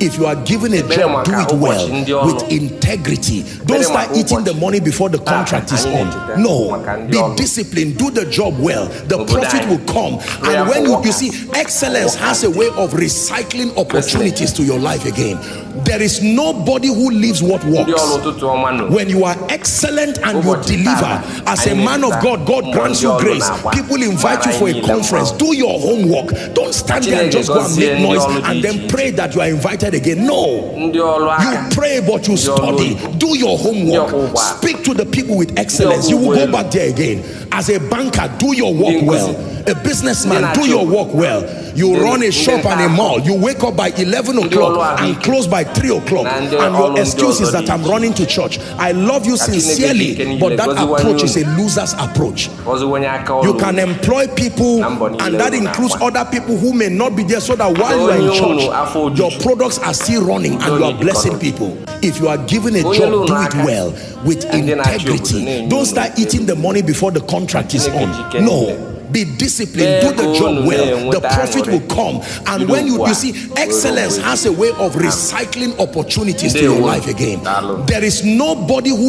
If you are given a job, do it well with integrity. Don't start eating the money before the contract is on. No, be disciplined, do the job well. The profit will come. And when you see, excellence has a way of recycling opportunities to your life again. There is nobody who lives what works. When you are excellent and you deliver, as a man of God, God grants you grace. People invite you for a conference. Do your homework. Don't stand there and just go and make noise and then pray that you are invited again. No, you pray but you study. Do your homework. Speak to the people with excellence. You will go back there again. As a banker, do your work well. A businessman, do your work well. You run a shop and a mall. You wake up by 11 o'clock and close by 3 o'clock. And your excuse is that I'm running to church. I love you sincerely, but that approach is a loser's approach. You can employ people, and that includes other people who may not be there, so that while you are in church, your products are still running and you are blessing people. If you are given a job, do it well with integrity. Don't start eating the money before the contract is on. No. Be disciplined, do the job well. The profit will come. And when you see, excellence has a way of recycling opportunities to your life again. There is nobody who